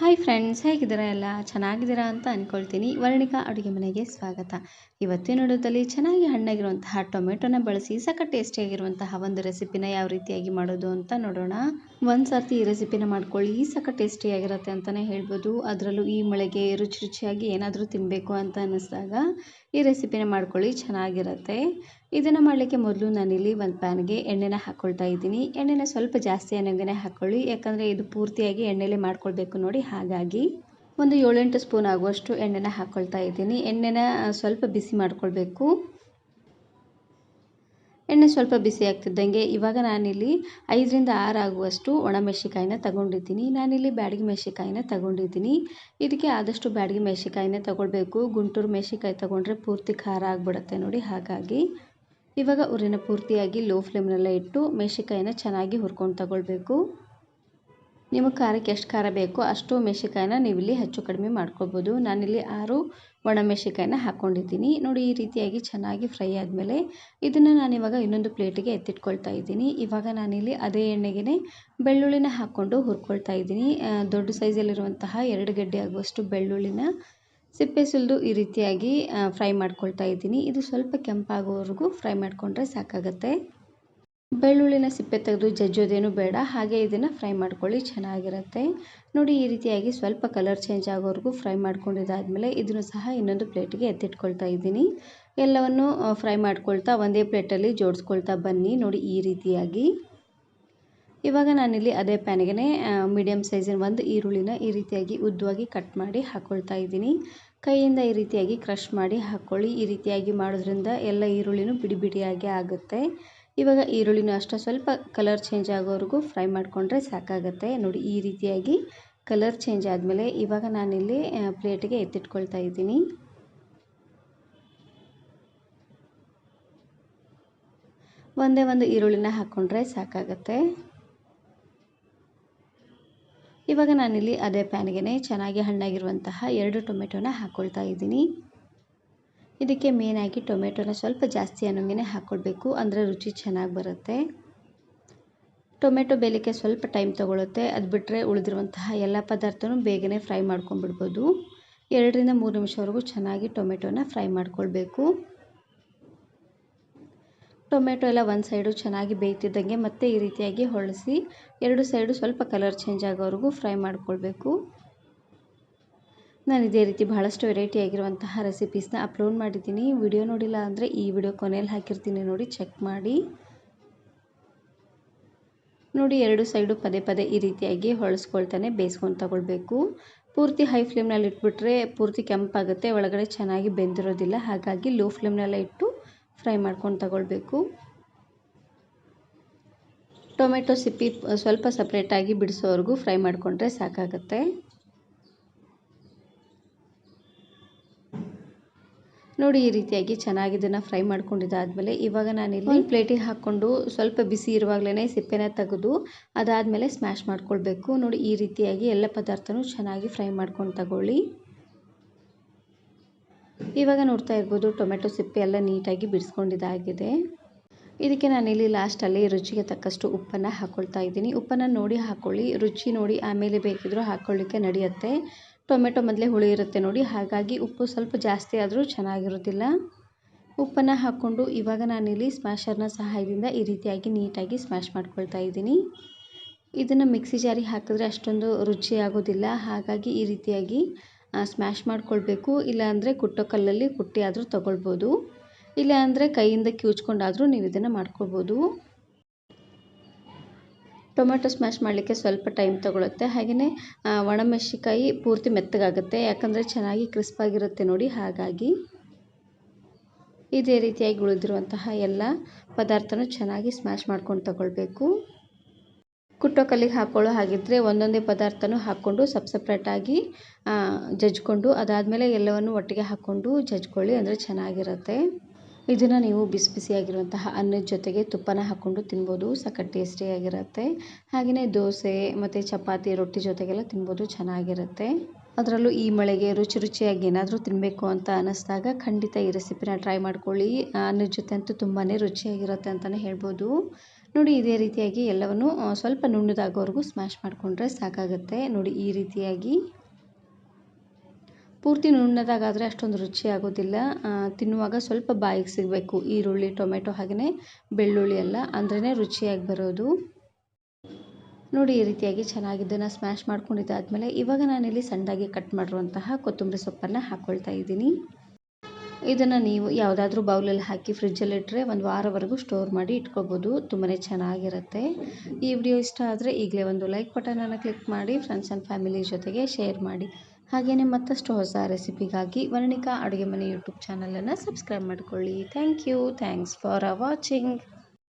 Hi friends, ಹೇಗಿದ್ದೀರಾ? ಎಲ್ಲ ಚೆನ್ನಾಗಿದ್ದೀರಾ ಅಂತ ಅಂದ್ಕೊಳ್ತೀನಿ. ವರ್ಣಿಕಾ ಅಡುಗೆ ಮನೆಗೆ ಸ್ವಾಗತ. ಇವತ್ತಿನ ವಿಡಿಯೋದಲ್ಲಿ ಚೆನ್ನಾಗಿ ಹಣ್ಣಾಗಿರುವಂತಹ ಟೊಮೆಟೊನ ಬಳಸಿ ಸಖತ್ ಟೇಸ್ಟಿಯಾಗಿರುವಂತಹ ಒಂದು ರೆಸಿಪಿನ ಯಾವ ರೀತಿಯಾಗಿ ಮಾಡೋದು ಅಂತ ನೋಡೋಣ. ಒಂದು ಸರ್ತಿ ಈ ರೆಸಿಪಿನ ಮಾಡ್ಕೊಳ್ಳಿ, ಸಖತ್ ಟೇಸ್ಟಿಯಾಗಿರುತ್ತೆ ಅಂತಲೇ ಹೇಳ್ಬೋದು. ಅದರಲ್ಲೂ ಈ ಮಳೆಗೆ ರುಚಿ ರುಚಿಯಾಗಿ ಏನಾದರೂ ತಿನ್ನಬೇಕು ಅಂತ ಅನ್ನಿಸ್ದಾಗ ಈ ರೆಸಿಪಿನ ಮಾಡ್ಕೊಳ್ಳಿ, ಚೆನ್ನಾಗಿರುತ್ತೆ. ಇದನ್ನು ಮಾಡಲಿಕ್ಕೆ ಮೊದಲು ನಾನಿಲ್ಲಿ ಒಂದು ಪ್ಯಾನ್ಗೆ ಎಣ್ಣೆನ ಹಾಕ್ಕೊಳ್ತಾ ಇದ್ದೀನಿ. ಎಣ್ಣೆನ ಸ್ವಲ್ಪ ಜಾಸ್ತಿ ಅನ್ನೋಂಗೆ ಹಾಕ್ಕೊಳ್ಳಿ, ಯಾಕಂದರೆ ಇದು ಪೂರ್ತಿಯಾಗಿ ಎಣ್ಣೆಲೆ ಮಾಡ್ಕೊಳ್ಬೇಕು ನೋಡಿ. ಹಾಗಾಗಿ ಒಂದು 7-8 ಸ್ಪೂನ್ ಆಗುವಷ್ಟು ಎಣ್ಣೆನ ಹಾಕ್ಕೊಳ್ತಾ ಇದ್ದೀನಿ. ಎಣ್ಣೆನ ಸ್ವಲ್ಪ ಬಿಸಿ ಮಾಡ್ಕೊಳ್ಬೇಕು. ಎಣ್ಣೆ ಸ್ವಲ್ಪ ಬಿಸಿ ಆಗ್ತಿದ್ದಂಗೆ ಇವಾಗ ನಾನಿಲ್ಲಿ 5-6 ಆಗುವಷ್ಟು ಒಣಮೆಣಸಿಕಾಯಿನ ತಗೊಂಡಿದ್ದೀನಿ. ನಾನಿಲ್ಲಿ ಬ್ಯಾಡಗಿ ಮೆಣಸಿಕಾಯಿನ ತಗೊಂಡಿದ್ದೀನಿ. ಇದಕ್ಕೆ ಆದಷ್ಟು ಬ್ಯಾಡಗಿ ಮೆಣಸಿಕಾಯಿನ ತಗೊಳ್ಬೇಕು. ಗುಂಟೂರು ಮೆಣಸಿಕಾಯಿ ತಗೊಂಡ್ರೆ ಪೂರ್ತಿ ಖಾರ ಆಗಿಬಿಡುತ್ತೆ ನೋಡಿ. ಹಾಗಾಗಿ ಇವಾಗ ಉರಿನ ಪೂರ್ತಿಯಾಗಿ ಲೋ ಫ್ಲೇಮ್ನಲ್ಲೇ ಇಟ್ಟು ಮೆಣಸಿಕಾಯಿನ ಚೆನ್ನಾಗಿ ಹುರ್ಕೊಂಡು ತಗೊಳ್ಬೇಕು. ನಿಮಗೆ ಖಾರಕ್ಕೆ ಎಷ್ಟು ಖಾರ ಬೇಕೋ ಅಷ್ಟು ಮೆಣಸಿಕಾಯಿನ ನೀವಿಲ್ಲಿ ಹೆಚ್ಚು ಕಡಿಮೆ ಮಾಡ್ಕೊಳ್ಬೋದು. ನಾನಿಲ್ಲಿ 6 ಒಣಮೆಣಸಿಕಾಯಿನ ಹಾಕ್ಕೊಂಡಿದ್ದೀನಿ ನೋಡಿ. ಈ ರೀತಿಯಾಗಿ ಚೆನ್ನಾಗಿ ಫ್ರೈ ಆದಮೇಲೆ ಇದನ್ನು ನಾನಿವಾಗ ಇನ್ನೊಂದು ಪ್ಲೇಟಿಗೆ ಎತ್ತಿಟ್ಕೊಳ್ತಾ ಇದ್ದೀನಿ. ಇವಾಗ ನಾನಿಲ್ಲಿ ಅದೇ ಎಣ್ಣೆಗೆ ಬೆಳ್ಳುಳ್ಳಿನ ಹಾಕ್ಕೊಂಡು ಹುರ್ಕೊಳ್ತಾ ಇದ್ದೀನಿ. ದೊಡ್ಡ ಸೈಜಲ್ಲಿರುವಂತಹ 2 ಗೆಡ್ಡೆ ಆಗುವಷ್ಟು ಬೆಳ್ಳುಳ್ಳಿನ ಸಿಪ್ಪೆ ಸುಲಿದು ಈ ರೀತಿಯಾಗಿ ಫ್ರೈ ಮಾಡ್ಕೊಳ್ತಾ ಇದ್ದೀನಿ. ಇದು ಸ್ವಲ್ಪ ಕೆಂಪಾಗೋವರೆಗೂ ಫ್ರೈ ಮಾಡಿಕೊಂಡ್ರೆ ಸಾಕಾಗುತ್ತೆ. ಬೆಳ್ಳುಳ್ಳಿನ ಸಿಪ್ಪೆ ತೆಗೆದು ಜಜ್ಜೋದೇನು ಬೇಡ, ಹಾಗೆ ಇದನ್ನು ಫ್ರೈ ಮಾಡ್ಕೊಳ್ಳಿ, ಚೆನ್ನಾಗಿರುತ್ತೆ ನೋಡಿ. ಈ ರೀತಿಯಾಗಿ ಸ್ವಲ್ಪ ಕಲರ್ ಚೇಂಜ್ ಆಗೋವರೆಗೂ ಫ್ರೈ ಮಾಡ್ಕೊಂಡಿದ್ದಾದಮೇಲೆ ಇದನ್ನು ಸಹ ಇನ್ನೊಂದು ಪ್ಲೇಟಿಗೆ ಎತ್ತಿಟ್ಕೊಳ್ತಾ ಇದ್ದೀನಿ. ಎಲ್ಲವನ್ನು ಫ್ರೈ ಮಾಡ್ಕೊಳ್ತಾ ಒಂದೇ ಪ್ಲೇಟಲ್ಲಿ ಜೋಡಿಸ್ಕೊಳ್ತಾ ಬನ್ನಿ ನೋಡಿ. ಈ ರೀತಿಯಾಗಿ ಇವಾಗ ನಾನಿಲ್ಲಿ ಅದೇ ಪ್ಯಾನ್ಗೆ ಮೀಡಿಯಮ್ ಸೈಜಿನ ಒಂದು ಈರುಳ್ಳಿನ ಈ ರೀತಿಯಾಗಿ ಉದ್ದವಾಗಿ ಕಟ್ ಮಾಡಿ ಹಾಕ್ಕೊಳ್ತಾ ಇದ್ದೀನಿ. ಕೈಯಿಂದ ಈ ರೀತಿಯಾಗಿ ಕ್ರಷ್ ಮಾಡಿ ಹಾಕ್ಕೊಳ್ಳಿ. ಈ ರೀತಿಯಾಗಿ ಮಾಡೋದ್ರಿಂದ ಎಲ್ಲ ಈರುಳ್ಳಿನೂ ಬಿಡಿ ಬಿಡಿಯಾಗಿ ಆಗುತ್ತೆ. ಇವಾಗ ಈರುಳ್ಳಿನೂ ಅಷ್ಟೇ ಸ್ವಲ್ಪ ಕಲರ್ ಚೇಂಜ್ ಆಗೋವರೆಗೂ ಫ್ರೈ ಮಾಡಿಕೊಂಡ್ರೆ ಸಾಕಾಗುತ್ತೆ ನೋಡಿ. ಈ ರೀತಿಯಾಗಿ ಕಲರ್ ಚೇಂಜ್ ಆದಮೇಲೆ ಇವಾಗ ನಾನಿಲ್ಲಿ ಪ್ಲೇಟಿಗೆ ಎತ್ತಿಟ್ಕೊಳ್ತಾ ಇದ್ದೀನಿ. ಒಂದೇ ಒಂದು ಈರುಳ್ಳಿನ ಹಾಕ್ಕೊಂಡ್ರೆ ಸಾಕಾಗುತ್ತೆ. ಇವಾಗ ನಾನಿಲ್ಲಿ ಅದೇ ಪ್ಯಾನ್ಗೆ ಚೆನ್ನಾಗಿ ಹಣ್ಣಾಗಿರುವಂತಹ 2 ಟೊಮೆಟೊನ ಹಾಕ್ಕೊಳ್ತಾ ಇದ್ದೀನಿ. ಇದಕ್ಕೆ ಮೇನಾಗಿ ಟೊಮೆಟೊನ ಸ್ವಲ್ಪ ಜಾಸ್ತಿ ಅನ್ನೋಂಗೆ ಹಾಕ್ಕೊಳ್ಬೇಕು, ಅಂದರೆ ರುಚಿ ಚೆನ್ನಾಗಿ ಬರುತ್ತೆ. ಟೊಮೆಟೊ ಬೇಯಲಿಕ್ಕೆ ಸ್ವಲ್ಪ ಟೈಮ್ ತೊಗೊಳುತ್ತೆ. ಅದು ಬಿಟ್ಟರೆ ಉಳಿದಿರುವಂತಹ ಎಲ್ಲ ಪದಾರ್ಥನೂ ಬೇಗನೆ ಫ್ರೈ ಮಾಡ್ಕೊಂಡ್ಬಿಡ್ಬೋದು. 2-3 ನಿಮಿಷವರೆಗೂ ಚೆನ್ನಾಗಿ ಟೊಮೆಟೊನ ಫ್ರೈ ಮಾಡ್ಕೊಳ್ಬೇಕು. ಟೊಮೆಟೊ ಎಲ್ಲ ಒಂದು ಸೈಡು ಚೆನ್ನಾಗಿ ಬೇಯ್ತಿದ್ದಂಗೆ ಮತ್ತೆ ಈ ರೀತಿಯಾಗಿ ಹೊಳಿಸಿ 2 ಸೈಡು ಸ್ವಲ್ಪ ಕಲರ್ ಚೇಂಜ್ ಆಗೋವರೆಗೂ ಫ್ರೈ ಮಾಡ್ಕೊಳ್ಬೇಕು. ನಾನು ಇದೇ ರೀತಿ ಬಹಳಷ್ಟು ವೆರೈಟಿ ಆಗಿರುವಂತಹ ರೆಸಿಪೀಸ್ನ ಅಪ್ಲೋಡ್ ಮಾಡಿದ್ದೀನಿ. ವಿಡಿಯೋ ನೋಡಿಲ್ಲ ಅಂದರೆ ಈ ವಿಡಿಯೋ ಕೊನೆಯಲ್ಲಿ ಹಾಕಿರ್ತೀನಿ ನೋಡಿ, ಚೆಕ್ ಮಾಡಿ ನೋಡಿ. 2 ಸೈಡು ಪದೇ ಪದೇ ಈ ರೀತಿಯಾಗಿ ಹೊಳಿಸ್ಕೊಳ್ತಾನೆ ಬೇಯಿಸ್ಕೊಂಡು ತಗೊಳ್ಬೇಕು. ಪೂರ್ತಿ ಹೈ ಫ್ಲೇಮ್ನಲ್ಲಿ ಇಟ್ಬಿಟ್ರೆ ಪೂರ್ತಿ ಕೆಂಪಾಗುತ್ತೆ, ಒಳಗಡೆ ಚೆನ್ನಾಗಿ ಬೆಂದಿರೋದಿಲ್ಲ. ಹಾಗಾಗಿ ಲೋ ಫ್ಲೇಮ್ನಲ್ಲೇ ಇಟ್ಟು ಫ್ರೈ ಮಾಡ್ಕೊಂಡು ತಗೊಳ್ಬೇಕು. ಟೊಮೆಟೊ ಸಿಪ್ಪಿ ಸ್ವಲ್ಪ ಸಪ್ರೇಟಾಗಿ ಬಿಡಿಸೋವರೆಗೂ ಫ್ರೈ ಮಾಡಿಕೊಂಡ್ರೆ ಸಾಕಾಗುತ್ತೆ ನೋಡಿ. ಈ ರೀತಿಯಾಗಿ ಚೆನ್ನಾಗಿ ಇದನ್ನು ಫ್ರೈ ಮಾಡ್ಕೊಂಡಿದ್ದಾದಮೇಲೆ ಇವಾಗ ನಾನಿಲ್ಲಿ ಒಂದು ಪ್ಲೇಟಿಗೆ ಹಾಕ್ಕೊಂಡು ಸ್ವಲ್ಪ ಬಿಸಿ ಇರುವಾಗಲೇ ಸಿಪ್ಪೆನ ತೆಗೆದು ಅದಾದಮೇಲೆ ಸ್ಮ್ಯಾಶ್ ಮಾಡ್ಕೊಳ್ಬೇಕು ನೋಡಿ. ಈ ರೀತಿಯಾಗಿ ಎಲ್ಲ ಪದಾರ್ಥನೂ ಚೆನ್ನಾಗಿ ಫ್ರೈ ಮಾಡ್ಕೊಂಡು ತಗೊಳ್ಳಿ. ಇವಾಗ ನೋಡ್ತಾ ಇರ್ಬೋದು ಟೊಮೆಟೊ ಸಿಪ್ಪೆ ಎಲ್ಲ ನೀಟಾಗಿ ಬಿಡಿಸ್ಕೊಂಡಿದ್ದಾಗಿದೆ. ಇದಕ್ಕೆ ನಾನಿಲ್ಲಿ ಲಾಸ್ಟಲ್ಲಿ ರುಚಿಗೆ ತಕ್ಕಷ್ಟು ಉಪ್ಪನ್ನು ಹಾಕ್ಕೊಳ್ತಾ ಇದ್ದೀನಿ. ಉಪ್ಪನ್ನು ನೋಡಿ ಹಾಕ್ಕೊಳ್ಳಿ, ರುಚಿ ನೋಡಿ ಆಮೇಲೆ ಬೇಕಿದ್ರೂ ಹಾಕ್ಕೊಳ್ಳಿಕ್ಕೆ ನಡೆಯುತ್ತೆ. ಟೊಮೆಟೊ ಮೊದಲೇ ಹುಳಿ ಇರುತ್ತೆ ನೋಡಿ, ಹಾಗಾಗಿ ಉಪ್ಪು ಸ್ವಲ್ಪ ಜಾಸ್ತಿ ಆದರೂ ಚೆನ್ನಾಗಿರೋದಿಲ್ಲ. ಉಪ್ಪನ್ನು ಹಾಕ್ಕೊಂಡು ಇವಾಗ ನಾನಿಲ್ಲಿ ಸ್ಮ್ಯಾಶರ್ನ ಸಹಾಯದಿಂದ ಈ ರೀತಿಯಾಗಿ ನೀಟಾಗಿ ಸ್ಮ್ಯಾಶ್ ಮಾಡ್ಕೊಳ್ತಾ ಇದ್ದೀನಿ. ಇದನ್ನು ಮಿಕ್ಸಿ ಜಾರಿಗೆ ಹಾಕಿದ್ರೆ ಅಷ್ಟೊಂದು ರುಚಿ ಆಗೋದಿಲ್ಲ, ಹಾಗಾಗಿ ಈ ರೀತಿಯಾಗಿ ಸ್ಮ್ಯಾಶ್ ಮಾಡ್ಕೊಳ್ಬೇಕು. ಇಲ್ಲಾಂದರೆ ಕುಟ್ಟೋ ಕಲ್ಲಲ್ಲಿ ಕುಟ್ಟಿ ಆದರೂ ತೊಗೊಳ್ಬೋದು, ಇಲ್ಲಾಂದರೆ ಕೈಯಿಂದ ಕಿವುಚ್ಕೊಂಡಾದರೂ ನೀವು ಇದನ್ನು ಮಾಡ್ಕೊಳ್ಬೋದು. ಟೊಮೆಟೊ ಸ್ಮ್ಯಾಶ್ ಮಾಡಲಿಕ್ಕೆ ಸ್ವಲ್ಪ ಟೈಮ್ ತೊಗೊಳುತ್ತೆ. ಹಾಗೆಯೇ ಒಣಮೆಣಸಿಕಾಯಿ ಪೂರ್ತಿ ಮೆತ್ತಗಾಗುತ್ತೆ, ಯಾಕಂದರೆ ಚೆನ್ನಾಗಿ ಕ್ರಿಸ್ಪಾಗಿರುತ್ತೆ ನೋಡಿ. ಹಾಗಾಗಿ ಇದೇ ರೀತಿಯಾಗಿ ಉಳಿದಿರುವಂತಹ ಎಲ್ಲ ಪದಾರ್ಥನೂ ಚೆನ್ನಾಗಿ ಸ್ಮ್ಯಾಶ್ ಮಾಡ್ಕೊಂಡು ತಗೊಳ್ಬೇಕು. ಕುಟ್ಟೋ ಕಲ್ಲಿಗೆ ಹಾಕ್ಕೊಳ್ಳೋ ಹಾಗಿದ್ದರೆ ಒಂದೊಂದೇ ಪದಾರ್ಥನೂ ಹಾಕ್ಕೊಂಡು ಸಪ್ರೇಟಾಗಿ ಜಜ್ಕೊಂಡು ಅದಾದಮೇಲೆ ಎಲ್ಲವನ್ನು ಒಟ್ಟಿಗೆ ಹಾಕ್ಕೊಂಡು ಜಜ್ಕೊಳ್ಳಿ, ಅಂದರೆ ಚೆನ್ನಾಗಿರುತ್ತೆ. ಇದನ್ನು ನೀವು ಬಿಸಿ ಬಿಸಿಯಾಗಿರುವಂತಹ ಅನ್ನದ ಜೊತೆಗೆ ತುಪ್ಪನ ಹಾಕ್ಕೊಂಡು ತಿನ್ಬೋದು, ಸಖತ್ ಟೇಸ್ಟಿಯಾಗಿರುತ್ತೆ. ಹಾಗೆಯೇ ದೋಸೆ ಮತ್ತು ಚಪಾತಿ ರೊಟ್ಟಿ ಜೊತೆಗೆಲ್ಲ ತಿನ್ಬೋದು, ಚೆನ್ನಾಗಿರುತ್ತೆ. ಅದರಲ್ಲೂ ಈ ಮಳೆಗೆ ರುಚಿ ರುಚಿಯಾಗಿ ಏನಾದರೂ ತಿನ್ನಬೇಕು ಅಂತ ಅನ್ನಿಸ್ದಾಗ ಖಂಡಿತ ಈ ರೆಸಿಪಿನ ಟ್ರೈ ಮಾಡ್ಕೊಳ್ಳಿ. ಅನ್ನದ ಜೊತೆ ಅಂತೂ ತುಂಬಾ ರುಚಿಯಾಗಿರುತ್ತೆ ಅಂತಲೇ ಹೇಳ್ಬೋದು ನೋಡಿ. ಇದೇ ರೀತಿಯಾಗಿ ಎಲ್ಲವನ್ನು ಸ್ವಲ್ಪ ನುಣ್ಣದಾಗೋವರೆಗೂ ಸ್ಮ್ಯಾಶ್ ಮಾಡಿಕೊಂಡ್ರೆ ಸಾಕಾಗುತ್ತೆ ನೋಡಿ. ಈ ರೀತಿಯಾಗಿ ಪೂರ್ತಿ ನುಣ್ಣದಾಗಾದರೆ ಅಷ್ಟೊಂದು ರುಚಿ ಆಗೋದಿಲ್ಲ. ತಿನ್ನುವಾಗ ಸ್ವಲ್ಪ ಬಾಯಿಗೆ ಸಿಗಬೇಕು. ಈರುಳ್ಳಿ, ಟೊಮೆಟೊ ಹಾಗೆಯೇ ಬೆಳ್ಳುಳ್ಳಿ ಎಲ್ಲ ಅಂದ್ರೇ ರುಚಿಯಾಗಿ ಬರೋದು. ನೋಡಿ ಈ ರೀತಿಯಾಗಿ ಚೆನ್ನಾಗಿ ಇದನ್ನು ಸ್ಮ್ಯಾಶ್ ಮಾಡ್ಕೊಂಡಿದ್ದಾದಮೇಲೆ ಇವಾಗ ನಾನಿಲ್ಲಿ ಸಣ್ಣದಾಗಿ ಕಟ್ ಮಾಡಿರುವಂತಹ ಕೊತ್ತಂಬರಿ ಸೊಪ್ಪನ್ನು ಹಾಕ್ಕೊಳ್ತಾ ಇದ್ದೀನಿ. ಇದನ್ನು ನೀವು ಯಾವುದಾದ್ರೂ ಬೌಲಲ್ಲಿ ಹಾಕಿ ಫ್ರಿಜ್ಜಲ್ಲಿಟ್ಟರೆ ಒಂದು ವಾರವರೆಗೂ ಸ್ಟೋರ್ ಮಾಡಿ ಇಟ್ಕೋಬೋದು. ತುಂಬಾ ಚೆನ್ನಾಗಿರುತ್ತೆ. ಈ ವಿಡಿಯೋ ಇಷ್ಟ ಆದರೆ ಈಗಲೇ ಒಂದು ಲೈಕ್ ಬಟನನ್ನು ಕ್ಲಿಕ್ ಮಾಡಿ ಫ್ರೆಂಡ್ಸ್ ಆ್ಯಂಡ್ ಫ್ಯಾಮಿಲಿ ಜೊತೆಗೆ ಶೇರ್ ಮಾಡಿ. ಹಾಗೆಯೇ ಮತ್ತಷ್ಟು ಹೊಸ ರೆಸಿಪಿಗಾಗಿ ವರ್ಣಿಕಾ ಅಡುಗೆ ಮನೆ ಯೂಟ್ಯೂಬ್ ಚಾನಲನ್ನು ಸಬ್ಸ್ಕ್ರೈಬ್ ಮಾಡಿಕೊಳ್ಳಿ. Thanks for watching.